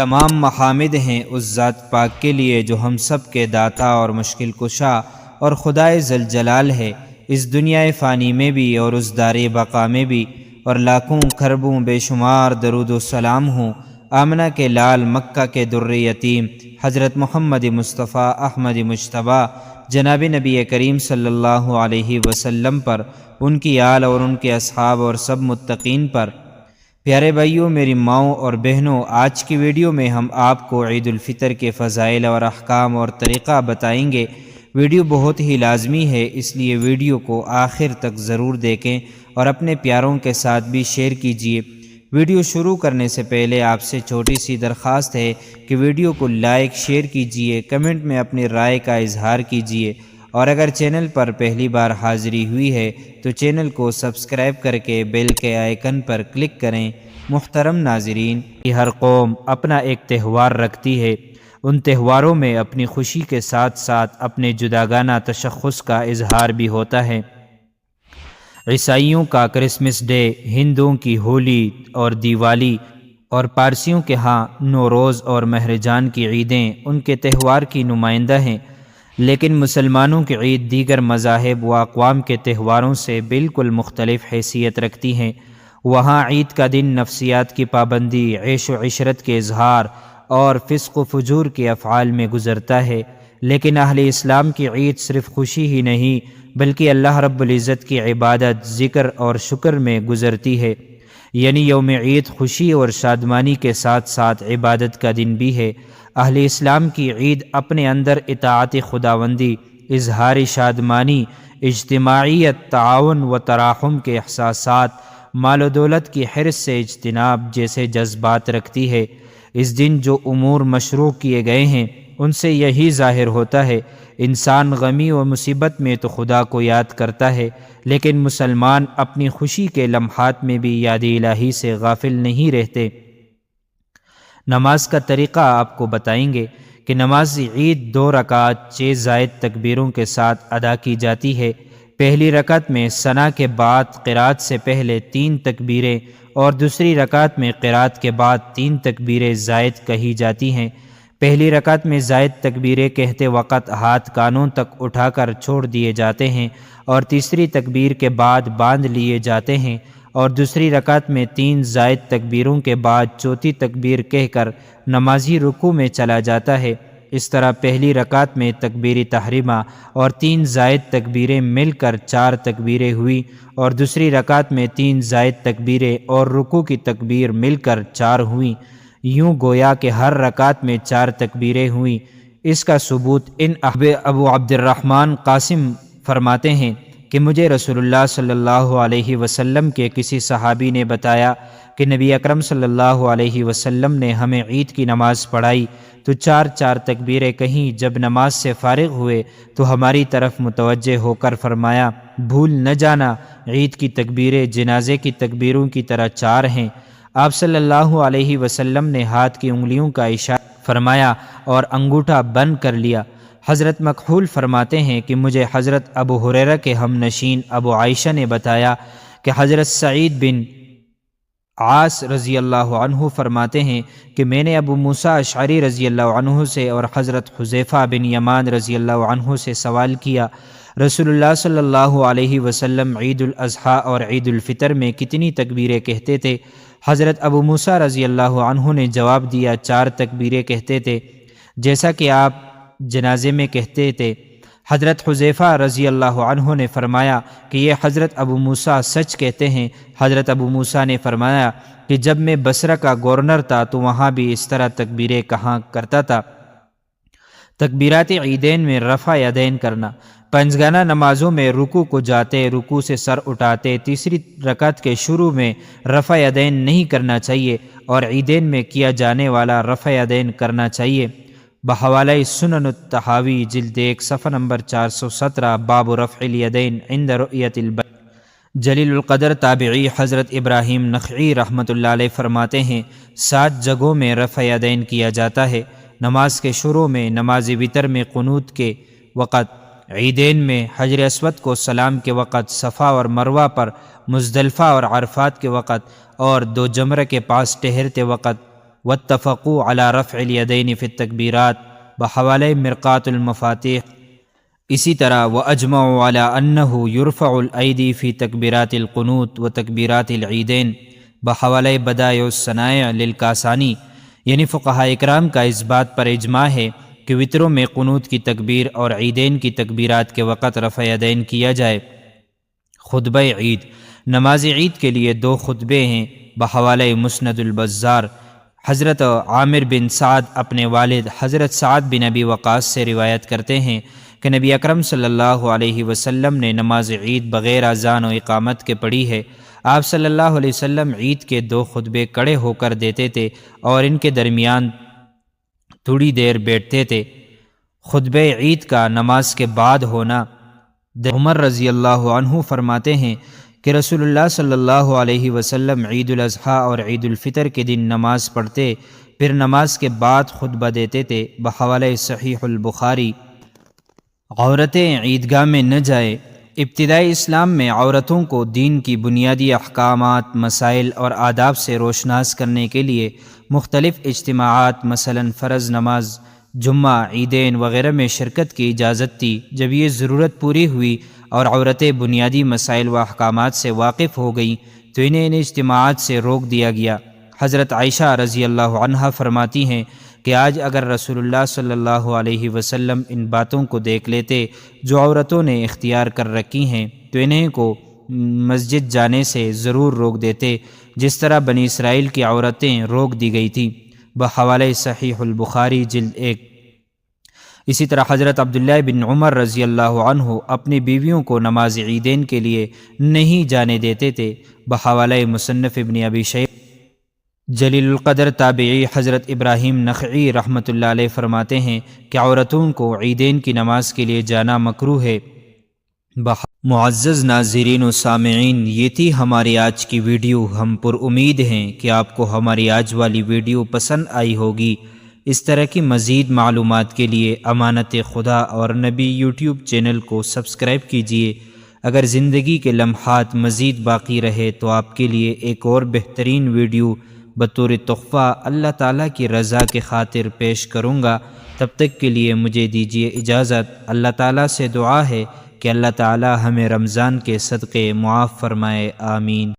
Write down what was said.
تمام محامد ہیں اس ذات پاک کے لیے جو ہم سب کے داتا اور مشکل کشا اور خدائے ذوالجلال ہے، اس دنیا فانی میں بھی اور اس دار بقا میں بھی، اور لاکھوں کھربوں بے شمار درود و سلام ہوں آمنہ کے لال مکہ کے در یتیم حضرت محمد مصطفیٰ احمد مجتبیٰ جناب نبی کریم صلی اللہ علیہ وسلم پر، ان کی آل اور ان کے اصحاب اور سب متقین پر۔ پیارے بھائیوں، میری ماؤں اور بہنوں، آج کی ویڈیو میں ہم آپ کو عید الفطر کے فضائل اور احکام اور طریقہ بتائیں گے۔ ویڈیو بہت ہی لازمی ہے، اس لیے ویڈیو کو آخر تک ضرور دیکھیں اور اپنے پیاروں کے ساتھ بھی شیئر کیجیے۔ ویڈیو شروع کرنے سے پہلے آپ سے چھوٹی سی درخواست ہے کہ ویڈیو کو لائک شیئر کیجیے، کمنٹ میں اپنی رائے کا اظہار کیجیے، اور اگر چینل پر پہلی بار حاضری ہوئی ہے تو چینل کو سبسکرائب کر کے بیل کے آئیکن پر کلک کریں۔ محترم ناظرین، ہر قوم اپنا ایک تہوار رکھتی ہے، ان تہواروں میں اپنی خوشی کے ساتھ ساتھ اپنے جداگانہ تشخص کا اظہار بھی ہوتا ہے۔ عیسائیوں کا کرسمس ڈے، ہندوؤں کی ہولی اور دیوالی، اور پارسیوں کے ہاں نوروز اور مہرجان کی عیدیں ان کے تہوار کی نمائندہ ہیں، لیکن مسلمانوں کی عید دیگر مذاہب و اقوام کے تہواروں سے بالکل مختلف حیثیت رکھتی ہیں۔ وہاں عید کا دن نفسیات کی پابندی، عیش و عشرت کے اظہار اور فسق و فجور کے افعال میں گزرتا ہے، لیکن اہل اسلام کی عید صرف خوشی ہی نہیں بلکہ اللہ رب العزت کی عبادت، ذکر اور شکر میں گزرتی ہے۔ یعنی یوم عید خوشی اور شادمانی کے ساتھ ساتھ عبادت کا دن بھی ہے۔ اہل اسلام کی عید اپنے اندر اطاعت خداوندی، اظہار شادمانی، اجتماعیت، تعاون و تراحم کے احساسات، مال و دولت کی حرص سے اجتناب جیسے جذبات رکھتی ہے۔ اس دن جو امور مشروع کیے گئے ہیں ان سے یہی ظاہر ہوتا ہے، انسان غمی و مصیبت میں تو خدا کو یاد کرتا ہے، لیکن مسلمان اپنی خوشی کے لمحات میں بھی یاد الہی سے غافل نہیں رہتے۔ نماز کا طریقہ آپ کو بتائیں گے کہ نماز عید 2 رکعت 6 زائد تکبیروں کے ساتھ ادا کی جاتی ہے۔ پہلی رکعت میں ثنا کے بعد قرات سے پہلے 3 تکبیریں اور دوسری رکعت میں قرات کے بعد 3 تکبیریں زائد کہی جاتی ہیں۔ پہلی رکعت میں زائد تکبیریں کہتے وقت ہاتھ کانوں تک اٹھا کر چھوڑ دیے جاتے ہیں اور تیسری تکبیر کے بعد باندھ لیے جاتے ہیں، اور دوسری رکعت میں 3 زائد تکبیروں کے بعد چوتھی تکبیر کہہ کر نمازی رکوع میں چلا جاتا ہے۔ اس طرح پہلی رکعت میں تکبیر تحریمہ اور 3 زائد تکبیریں مل کر 4 تکبیریں ہوئی، اور دوسری رکعت میں 3 زائد تکبیریں اور رکوع کی تکبیر مل کر 4 ہوئیں۔ یوں گویا کہ ہر رکعت میں 4 تکبیریں ہوئیں۔ اس کا ثبوت ابو عبد الرحمن قاسم فرماتے ہیں کہ مجھے رسول اللہ صلی اللہ علیہ وسلم کے کسی صحابی نے بتایا کہ نبی اکرم صلی اللہ علیہ وسلم نے ہمیں عید کی نماز پڑھائی تو 4 تکبیریں کہیں۔ جب نماز سے فارغ ہوئے تو ہماری طرف متوجہ ہو کر فرمایا، بھول نہ جانا عید کی تکبیریں جنازے کی تکبیروں کی طرح 4 ہیں۔ آپ صلی اللہ علیہ وسلم نے ہاتھ کی انگلیوں کا اشارہ فرمایا اور انگوٹھا بند کر لیا۔ حضرت مکحول فرماتے ہیں کہ مجھے حضرت ابو ہریرہ کے ہم نشین ابو عائشہ نے بتایا کہ حضرت سعید بن عاص رضی اللہ عنہ فرماتے ہیں کہ میں نے ابو موسیٰ اشعری رضی اللہ عنہ سے اور حضرت حذیفہ بن یمان رضی اللہ عنہ سے سوال کیا، رسول اللہ صلی اللہ علیہ وسلم عید الاضحیٰ اور عید الفطر میں کتنی تکبیریں کہتے تھے؟ حضرت ابو موسیٰ رضی اللہ عنہ نے جواب دیا، 4 تکبیریں کہتے تھے، جیسا کہ آپ جنازے میں کہتے تھے۔ حضرت حذیفہ رضی اللہ عنہ نے فرمایا کہ یہ حضرت ابو موسیٰ سچ کہتے ہیں۔ حضرت ابو موسیٰ نے فرمایا کہ جب میں بصرہ کا گورنر تھا تو وہاں بھی اس طرح تکبیریں کہا کرتا تھا۔ تکبیرات عیدین میں رفع یدین کرنا، پنجگانہ نمازوں میں رکوع کو جاتے رکوع سے سر اٹھاتے تیسری رکعت کے شروع میں رفع یدین نہیں کرنا چاہیے، اور عیدین میں کیا جانے والا رفع یدین کرنا چاہیے۔ بحوالہ سنن الطحاوی جلد 1 صفحہ نمبر 417، باب رفع الیدین عند رؤیت البدر۔ جلیل القدر تابعی حضرت ابراہیم نخعی رحمۃ اللہ علیہ فرماتے ہیں 7 جگہوں میں رفع یدین کیا جاتا ہے۔ نماز کے شروع میں، نماز وتر میں قنوت کے وقت، عیدین میں حجر اسود کو سلام کے وقت، صفا اور مروہ پر، مزدلفہ اور عرفات کے وقت، اور 2 جمرہ کے پاس ٹہرتے وقت۔ واتفقوا علی رفع الیدین فی التکبیرات بحوالہ مرقات المفاتیح۔ اسی طرح واجمعوا علی انہ یرفع الایدی فی تکبیرات القنوت و تکبیرات العیدین بحوالہ بدائع الصنائع للکاسانی، یعنی فقہاء اکرام کا اس بات پر اجماع ہے کہ وطروں میں قنوت کی تکبیر اور عیدین کی تکبیرات کے وقت رفع یدین کیا جائے۔ خطبہ عید، نماز عید کے لیے 2 خطبے ہیں بحوالہ مسند البزار۔ حضرت عامر بن سعد اپنے والد حضرت سعد بن ابی وقاص سے روایت کرتے ہیں کہ نبی اکرم صلی اللہ علیہ وسلم نے نماز عید بغیر اذان و اقامت کے پڑھی ہے۔ آپ صلی اللہ علیہ وسلم عید کے 2 خطبے کڑے ہو کر دیتے تھے اور ان کے درمیان تھوڑی دیر بیٹھتے تھے۔ خطبہ عید کا نماز کے بعد ہونا، عمر رضی اللہ عنہ فرماتے ہیں کہ رسول اللہ صلی اللہ علیہ وسلم عید الاضحیٰ اور عید الفطر کے دن نماز پڑھتے، پھر نماز کے بعد خطبہ دیتے تھے بحوالہ صحیح البخاری۔ عورتیں عیدگاہ میں نہ جائیں۔ ابتدائی اسلام میں عورتوں کو دین کی بنیادی احکامات، مسائل اور آداب سے روشناس کرنے کے لیے مختلف اجتماعات مثلا فرض نماز، جمعہ، عیدین وغیرہ میں شرکت کی اجازت تھی۔ جب یہ ضرورت پوری ہوئی اور عورتیں بنیادی مسائل و احکامات سے واقف ہو گئیں تو انہیں ان اجتماعات سے روک دیا گیا۔ حضرت عائشہ رضی اللہ عنہا فرماتی ہیں کہ آج اگر رسول اللہ صلی اللہ علیہ وسلم ان باتوں کو دیکھ لیتے جو عورتوں نے اختیار کر رکھی ہیں تو انہیں کو مسجد جانے سے ضرور روک دیتے، جس طرح بنی اسرائیل کی عورتیں روک دی گئی تھیں بحوالہ صحیح البخاری جلد 1۔ اسی طرح حضرت عبداللہ بن عمر رضی اللہ عنہ اپنی بیویوں کو نماز عیدین کے لیے نہیں جانے دیتے تھے بحوالہ مصنف ابن ابی شیبہ۔ جلیل القدر تابعی حضرت ابراہیم نخعی رحمۃ اللہ علیہ فرماتے ہیں کہ عورتوں کو عیدین کی نماز کے لیے جانا مکروہ ہے۔ معزز ناظرین و سامعین، یہ تھی ہماری آج کی ویڈیو۔ ہم پر امید ہیں کہ آپ کو ہماری آج والی ویڈیو پسند آئی ہوگی۔ اس طرح کی مزید معلومات کے لیے امانت خدا اور نبی یوٹیوب چینل کو سبسکرائب کیجیے۔ اگر زندگی کے لمحات مزید باقی رہے تو آپ کے لیے ایک اور بہترین ویڈیو بطور تحفہ اللہ تعالیٰ کی رضا کے خاطر پیش کروں گا۔ تب تک کے لیے مجھے دیجیے اجازت۔ اللہ تعالیٰ سے دعا ہے کہ اللہ تعالیٰ ہمیں رمضان کے صدقے معاف فرمائے، آمین۔